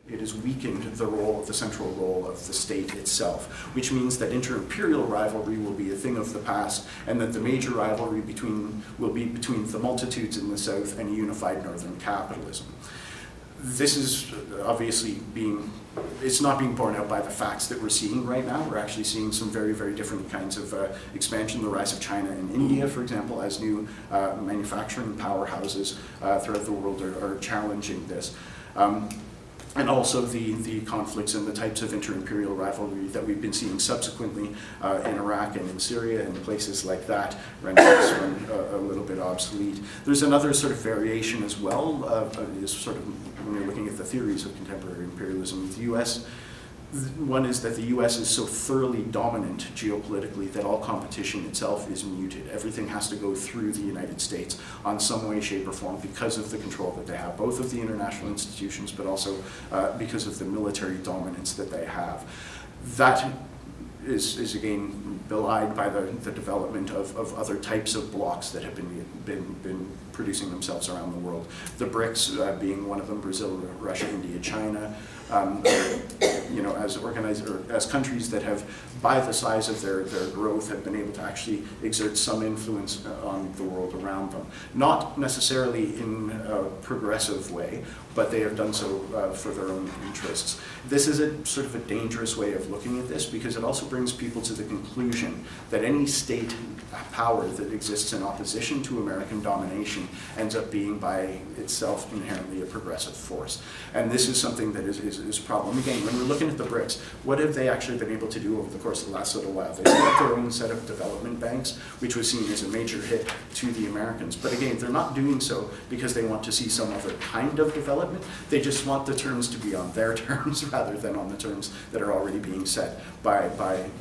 It has weakened the central role of the state itself, which means that inter-imperial rivalry will be a thing of the past, and that the major rivalry will be between the multitudes in the South and a unified northern capitalism. This is obviously it's not being borne out by the facts that we're seeing right now. We're actually seeing some very, very different kinds of expansion. The rise of China and India, for example, as new manufacturing powerhouses throughout the world are challenging this. And also the conflicts and the types of inter-imperial rivalry that we've been seeing subsequently in Iraq and in Syria and places like that render this one a little bit obsolete. There's another sort of variation as well, is sort of when you're looking at the theories of contemporary imperialism with the US. One is that the US is so thoroughly dominant geopolitically that all competition itself is muted. Everything has to go through the United States on some way, shape, or form because of the control that they have, both of the international institutions, but also because of the military dominance that they have. That is again belied by the development of other types of blocs that have been producing themselves around the world. The BRICS being one of them, Brazil, Russia, India, China, as countries that have, by the size of their growth, have been able to actually exert some influence on the world around them. Not necessarily in a progressive way, but they have done so for their own interests. This is a sort of a dangerous way of looking at this because it also brings people to the conclusion that any state power that exists in opposition to American domination ends up being by itself inherently a progressive force. And this is something that is a problem. Again, when we're looking at the BRICS, what have they actually been able to do over the course of the last little while? They set up their own set of development banks, which was seen as a major hit to the Americans. But again, they're not doing so because they want to see some other kind of development. They just want the terms to be on their terms rather than on the terms that are already being set by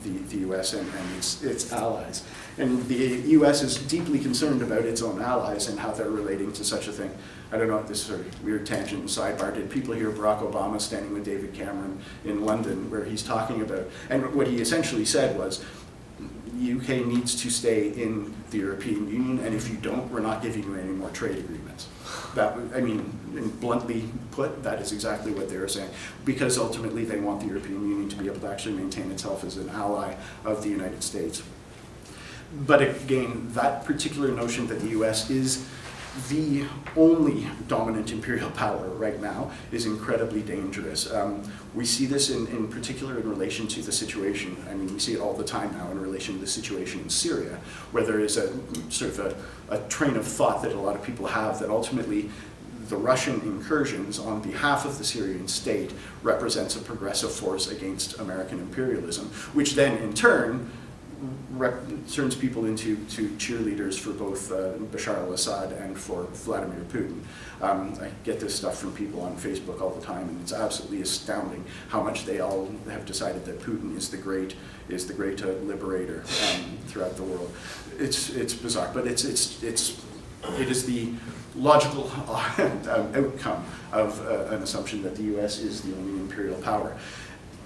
the US and its allies. And the US is deeply concerned about its own allies and how they're relating to such a thing. I don't know if this is a weird tangent and sidebar. Did people hear Barack Obama standing with David Cameron in London where he's talking about, and what he essentially said was, UK needs to stay in the European Union, and if you don't, we're not giving you any more trade agreements. That, I mean, bluntly put, that is exactly what they were saying, because ultimately they want the European Union to be able to actually maintain itself as an ally of the United States. But again, that particular notion that the US is the only dominant imperial power right now is incredibly dangerous. We see this in particular in relation to the situation, I mean, we see it all the time now in relation to the situation in Syria, where there is a sort of a train of thought that a lot of people have that ultimately the Russian incursions on behalf of the Syrian state represents a progressive force against American imperialism, which then in turn turns people into cheerleaders for both Bashar al-Assad and for Vladimir Putin. I get this stuff from people on Facebook all the time, and it's absolutely astounding how much they all have decided that Putin is the great liberator throughout the world. It's bizarre, but it is the logical outcome of an assumption that the US is the only imperial power.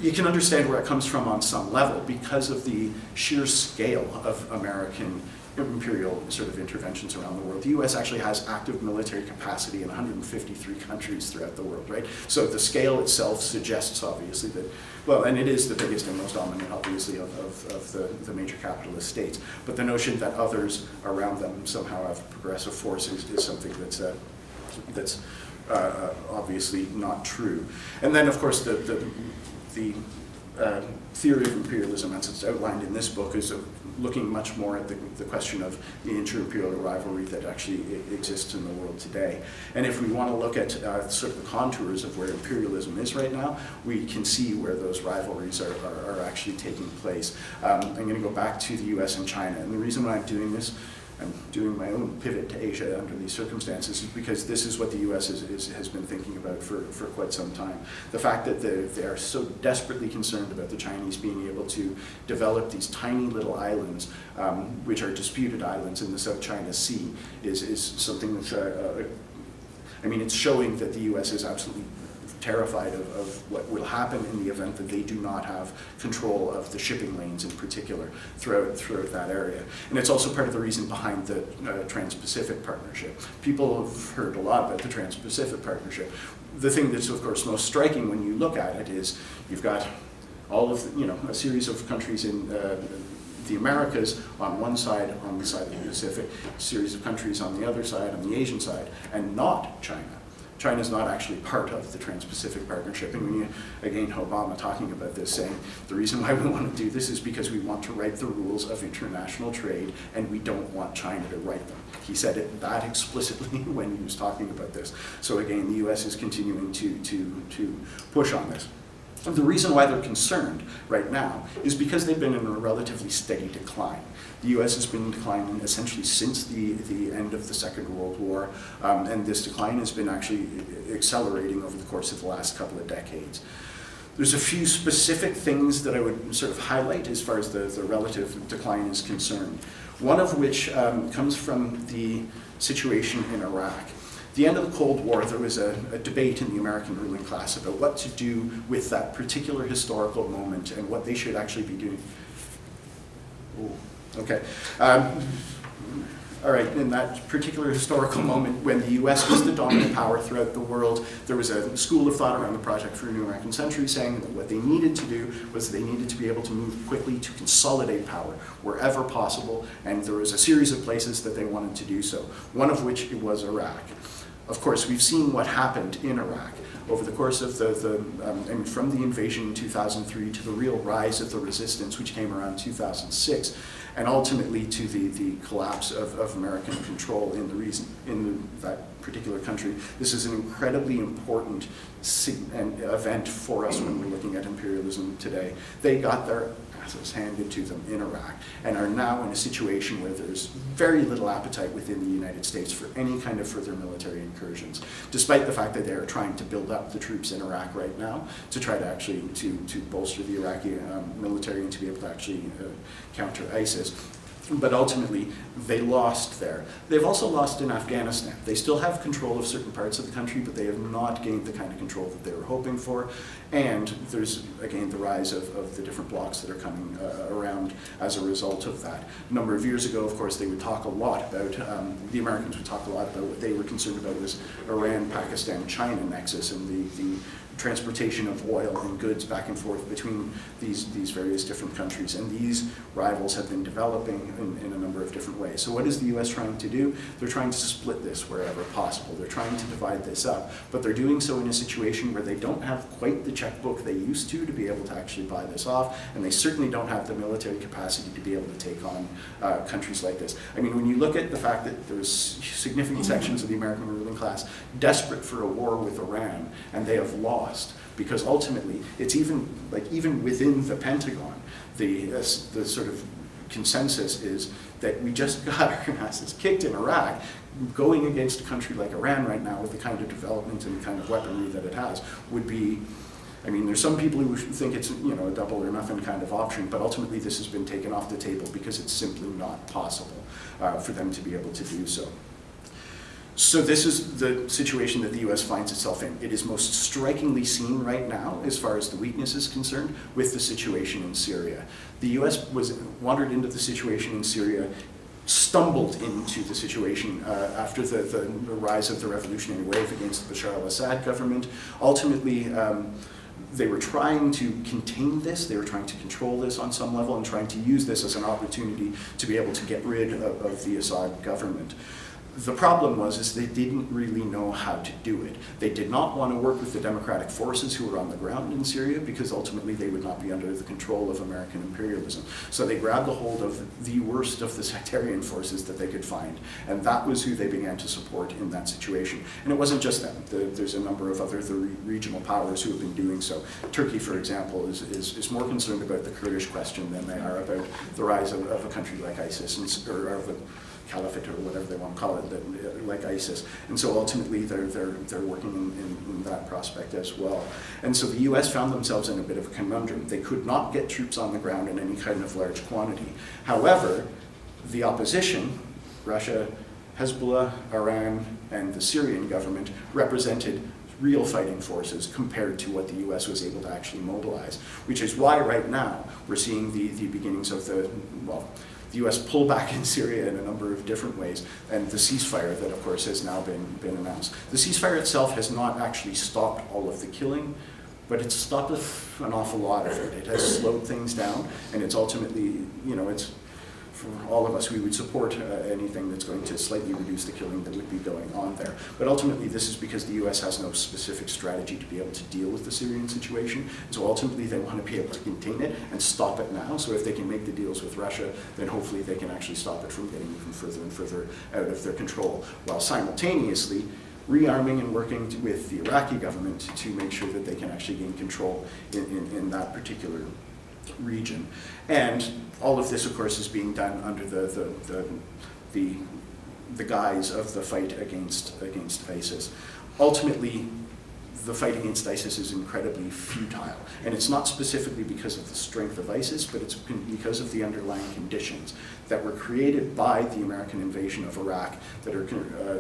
You can understand where it comes from on some level because of the sheer scale of American imperial sort of interventions around the world. The US actually has active military capacity in 153 countries throughout the world, right? So the scale itself suggests obviously that, well, and it is the biggest and most dominant obviously of the major capitalist states, but the notion that others around them somehow have progressive forces is something that's obviously not true. And then of course the theory of imperialism, as it's outlined in this book, is looking much more at the question of the inter-imperial rivalry that actually exists in the world today. And if we want to look at sort of the contours of where imperialism is right now, we can see where those rivalries are actually taking place. I'm going to go back to the US and China, and the reason why I'm doing this, I'm doing my own pivot to Asia under these circumstances, is because this is what the US has been thinking about for quite some time. The fact that they are so desperately concerned about the Chinese being able to develop these tiny little islands, which are disputed islands in the South China Sea, is something that's, I mean, it's showing that the US is absolutely terrified of what will happen in the event that they do not have control of the shipping lanes in particular throughout that area. And it's also part of the reason behind the Trans-Pacific Partnership. People have heard a lot about the Trans-Pacific Partnership. the thing that's, of course, most striking when you look at it is you've got all of the, a series of countries in the Americas on one side, on the side of the Pacific, a series of countries on the other side, on the Asian side, and not China. China is not actually part of the Trans-Pacific Partnership. And when you, again, Obama talking about this, saying the reason why we want to do this is because we want to write the rules of international trade and we don't want China to write them. He said it that explicitly when he was talking about this. So again, the US is continuing to push on this. The reason why they're concerned right now is because they've been in a relatively steady decline. The US has been declining essentially since the end of the Second World War, and this decline has been actually accelerating over the course of the last couple of decades. There's a few specific things that I would sort of highlight as far as the relative decline is concerned. One of which comes from the situation in Iraq. At the end of the Cold War, there was a debate in the American ruling class about what to do with that particular historical moment and what they should actually be doing. Ooh, okay. All right, in that particular historical moment when the US was the dominant power throughout the world, there was a school of thought around the Project for a New American Century saying that what they needed to do was they needed to be able to move quickly to consolidate power wherever possible, and there was a series of places that they wanted to do so, one of which it was Iraq. Of course, we've seen what happened in Iraq over the course of from the invasion in 2003 to the real rise of the resistance, which came around 2006, and ultimately to the collapse of American control in that particular country. This is an incredibly important event for us when we're looking at imperialism today. They got their asses handed to them in Iraq and are now in a situation where there's very little appetite within the United States for any kind of further military incursions, despite the fact that they're trying to build up the troops in Iraq right now to try to actually to bolster the Iraqi military and to be able to actually counter ISIS. But ultimately, they lost there. They've also lost in Afghanistan. They still have control of certain parts of the country, but they have not gained the kind of control that they were hoping for. And there's, again, the rise of the different blocs that are coming around as a result of that. A number of years ago, of course, they would talk a lot about, the Americans would talk a lot about what they were concerned about was Iran, Pakistan, China nexus and the transportation of oil and goods back and forth between these various different countries. And these rivals have been developing in a number of different ways. So what is the US trying to do? They're trying to split this wherever possible. They're trying to divide this up, but they're doing so in a situation where they don't have quite the checkbook they used to be able to actually buy this off, and they certainly don't have the military capacity to be able to take on countries like this. I mean, when you look at the fact that there's significant sections of the American ruling class desperate for a war with Iran, and they have lost, because ultimately it's even within the Pentagon, the sort of consensus is that we just got our asses kicked in Iraq. Going against a country like Iran right now with the kind of development and the kind of weaponry that it has would be, I mean, there's some people who think it's a double or nothing kind of option, but ultimately this has been taken off the table because it's simply not possible for them to be able to do so. So this is the situation that the US finds itself in. It is most strikingly seen right now, as far as the weakness is concerned, with the situation in Syria. The US wandered into the situation in Syria, stumbled into the situation after the rise of the revolutionary wave against the Bashar al-Assad government. Ultimately, they were trying to contain this, they were trying to control this on some level, and trying to use this as an opportunity to be able to get rid of the Assad government. The problem was they didn't really know how to do it. They did not want to work with the democratic forces who were on the ground in Syria because ultimately they would not be under the control of American imperialism. So they grabbed a hold of the worst of the sectarian forces that they could find, and that was who they began to support in that situation. And it wasn't just them. There's a number of other regional powers who have been doing so. Turkey, for example, is more concerned about the Kurdish question than they are about the rise of a country like ISIS, or of a caliphate or whatever they want to call it, like ISIS. And so ultimately they're working in that prospect as well. And so the US found themselves in a bit of a conundrum. They could not get troops on the ground in any kind of large quantity. However, the opposition, Russia, Hezbollah, Iran, and the Syrian government represented real fighting forces compared to what the US was able to actually mobilize, which is why right now we're seeing the beginnings of the US pullback in Syria in a number of different ways, and the ceasefire that, of course, has now been announced. The ceasefire itself has not actually stopped all of the killing, but it's stopped an awful lot of it. It has slowed things down, and it's ultimately, it's, for all of us, we would support anything that's going to slightly reduce the killing that would be going on there. But ultimately, this is because the US has no specific strategy to be able to deal with the Syrian situation. So ultimately, they want to be able to contain it and stop it now. So if they can make the deals with Russia, then hopefully they can actually stop it from getting even further and further out of their control, while simultaneously rearming and working with the Iraqi government to make sure that they can actually gain control in that particular region. And all of this, of course, is being done under the guise of the fight against ISIS. Ultimately, the fight against ISIS is incredibly futile, and it's not specifically because of the strength of ISIS, but it's because of the underlying conditions that were created by the American invasion of Iraq that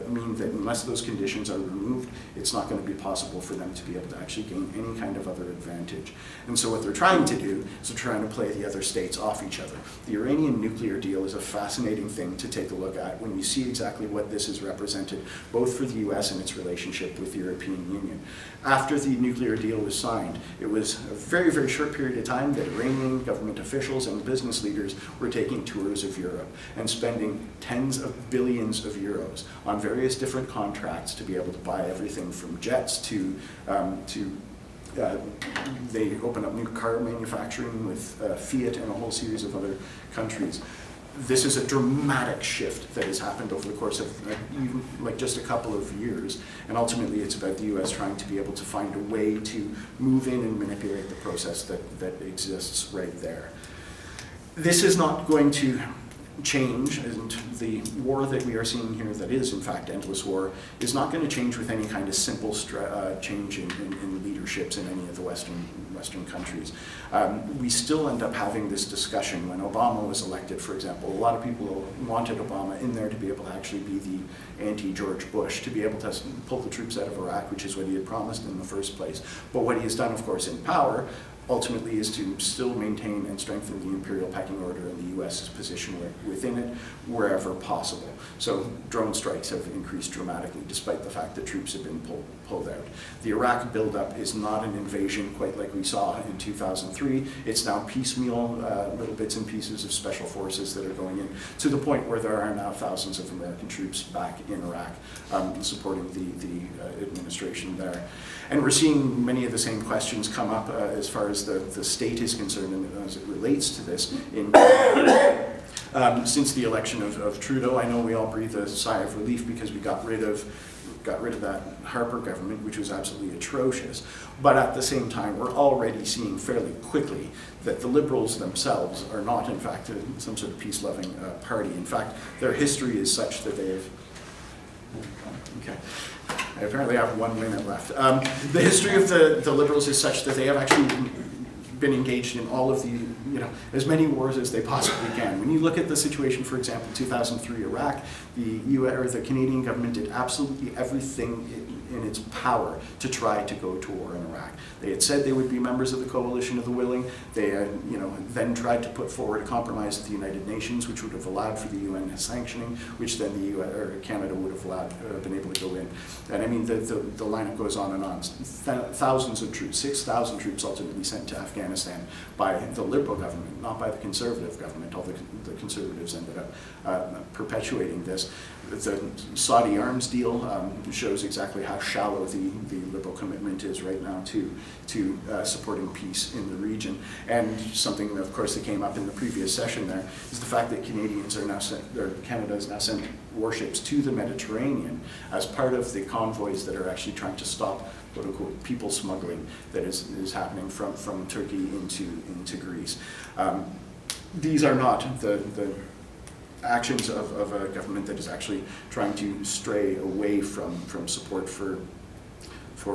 mean that unless those conditions are removed, it's not going to be possible for them to be able to actually gain any kind of other advantage. And so what they're trying to do is they're trying to play the other states off each other. The Iranian nuclear deal is a fascinating thing to take a look at when you see exactly what this is represented, both for the US and its relationship with the European Union. After the nuclear deal was signed, it was a very, very short period of time that Iranian government officials and business leaders were taking tours of Europe and spending tens of billions of euros on various different contracts to be able to buy everything from jets to they opened up new car manufacturing with Fiat and a whole series of other countries. This is a dramatic shift that has happened over the course of even like just a couple of years, and ultimately it's about the US trying to be able to find a way to move in and manipulate the process that exists right there. This is not going to change, and the war that we are seeing here that is in fact endless war is not going to change with any kind of simple change in leaderships in any of the Western countries. We still end up having this discussion. When Obama was elected, for example, a lot of people wanted Obama in there to be able to actually be the anti-George Bush, to be able to pull the troops out of Iraq, which is what he had promised in the first place. But what he has done, of course, in power ultimately is to still maintain and strengthen the imperial pecking order and the US's position within it wherever possible. So drone strikes have increased dramatically despite the fact that troops have been pulled out. The Iraq buildup is not an invasion quite like we saw in 2003. It's now piecemeal little bits and pieces of special forces that are going in, to the point where there are now thousands of American troops back in Iraq supporting the administration there. And we're seeing many of the same questions come up as far as the state is concerned and as it relates to this. Since the election of Trudeau, I know we all breathe a sigh of relief because we got rid of that Harper government, which was absolutely atrocious. But at the same time, we're already seeing fairly quickly that the Liberals themselves are not, in fact, some sort of peace-loving party. In fact, their history is such that they've... Okay. I apparently have 1 minute left. The history of the Liberals is such that they have actually been engaged in all of the, as many wars as they possibly can. When you look at the situation, for example, 2003 Iraq, the Canadian government did absolutely everything in its power to try to go to war in Iraq. They had said they would be members of the Coalition of the Willing. They had, then tried to put forward a compromise with the United Nations, which would have allowed for the UN sanctioning, which then the US, or Canada would have been able to go in. And I mean, the lineup goes on and on. Thousands of troops, 6,000 troops ultimately sent to Afghanistan by the Liberal government, not by the Conservative government. All the Conservatives ended up perpetuating this. The Saudi arms deal shows exactly how shallow the Liberal commitment is right now to supporting peace in the region. And something, of course, that came up in the previous session there is the fact that Canada has now sent warships to the Mediterranean as part of the convoys that are actually trying to stop quote-unquote people smuggling that is happening from Turkey into Greece. These are not the actions of a government that is actually trying to stray away from support for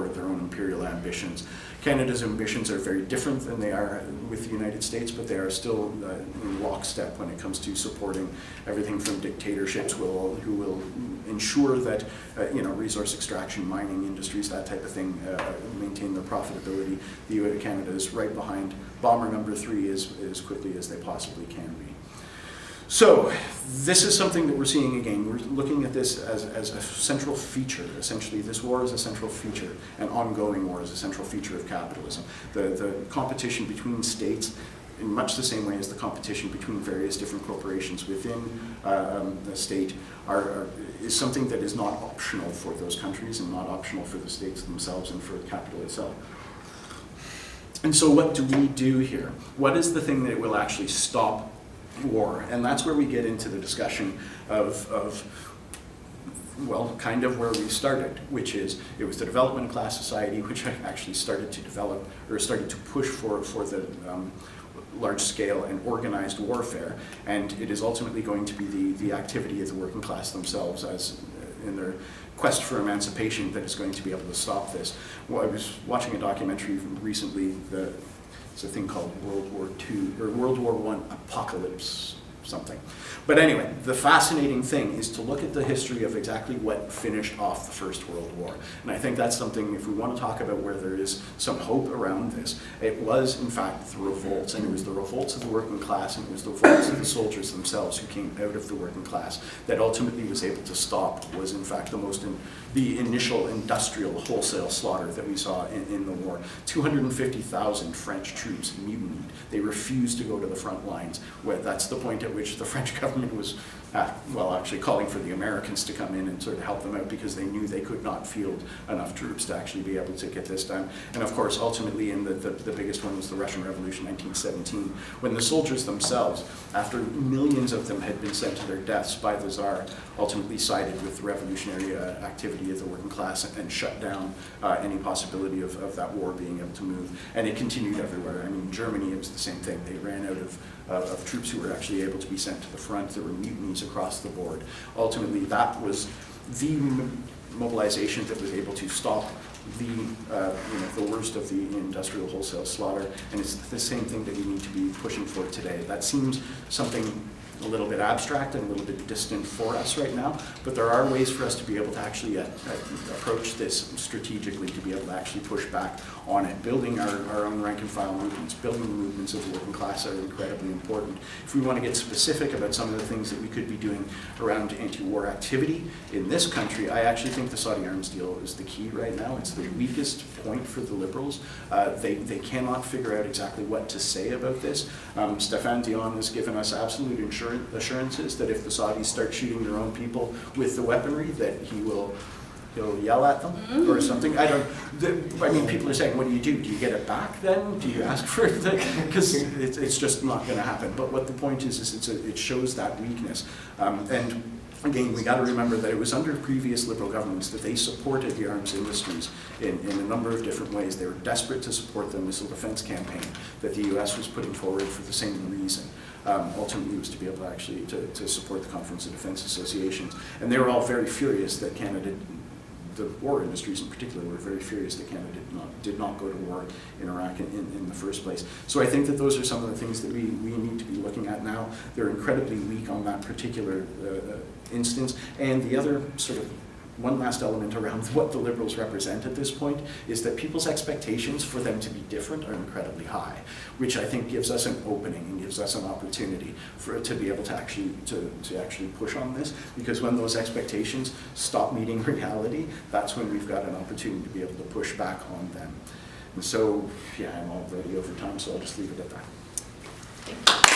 their own imperial ambitions. Canada's ambitions are very different than they are with the United States, but they are still in lockstep when it comes to supporting everything from dictatorships who will ensure that resource extraction, mining industries, that type of thing, maintain their profitability. The U.S. Canada is right behind bomber number 3 as quickly as they possibly can be. So this is something that we're seeing again. We're looking at this as a central feature. Essentially, this war is a central feature, an ongoing war is a central feature of capitalism. The competition between states, in much the same way as the competition between various different corporations within the state, is something that is not optional for those countries and not optional for the states themselves and for capital itself. And so what do we do here? What is the thing that will actually stop war? And that's where we get into the discussion of well, kind of where we started, which is it was the development class society which actually started to develop, or started to push for the large scale and organized warfare, and it is ultimately going to be the activity of the working class themselves as in their quest for emancipation that is going to be able to stop this. Well, I was watching a documentary recently, it's a thing called World War II, or World War I Apocalypse something. But anyway, the fascinating thing is to look at the history of exactly what finished off the First World War. And I think that's something, if we want to talk about where there is some hope around this, it was in fact the revolts, and it was the revolts of the working class, and it was the revolts of the soldiers themselves who came out of the working class that ultimately was able to stop, was in fact the initial industrial wholesale slaughter that we saw in the war. 250,000 French troops mutinied. They refused to go to the front lines. Well, that's the point at which the French government was, well, actually calling for the Americans to come in and sort of help them out because they knew they could not field enough troops to actually be able to get this done. And of course, ultimately, in the biggest one was the Russian Revolution, 1917, when the soldiers themselves, after millions of them had been sent to their deaths by the Tsar, ultimately sided with the revolutionary activity of the working class and shut down any possibility of that war being able to move. And it continued everywhere. I mean, Germany, it was the same thing. They ran out of troops who were actually able to be sent to the front. There were mutinies across the board. Ultimately, that was the mobilization that was able to stop the worst of the industrial wholesale slaughter, and it's the same thing that we need to be pushing for today. That seems something a little bit abstract and a little bit distant for us right now, but there are ways for us to be able to actually approach this strategically, to be able to actually push back on it. Building our own rank and file movements, building the movements of the working class are incredibly important. If we want to get specific about some of the things that we could be doing around anti-war activity in this country, I actually think the Saudi arms deal is the key right now. It's the weakest point for the Liberals. They cannot figure out exactly what to say about this. Stéphane Dion has given us absolute assurances that if the Saudis start shooting their own people with the weaponry, that he'll yell at them or something. I mean, people are saying, what do? Do you get it back then? Do you ask for it? Because it's just not going to happen. But what the point is it shows that weakness. And again, we got to remember that it was under previous Liberal governments that they supported the arms industries in a number of different ways. They were desperate to support the missile defense campaign that the US was putting forward for the same reason. Ultimately, it was to be able to actually to support the Conference of Defense Associations. And they were all very furious that Canada, the war industries in particular, were very furious that Canada did not go to war in Iraq in the first place. So I think that those are some of the things that we need to be looking at now. They're incredibly weak on that particular instance. And the other sort of one last element around what the Liberals represent at this point is that people's expectations for them to be different are incredibly high, which I think gives us an opening and gives us an opportunity to be able to actually push on this, because when those expectations stop meeting reality, that's when we've got an opportunity to be able to push back on them. And so, yeah, I'm already over time, so I'll just leave it at that.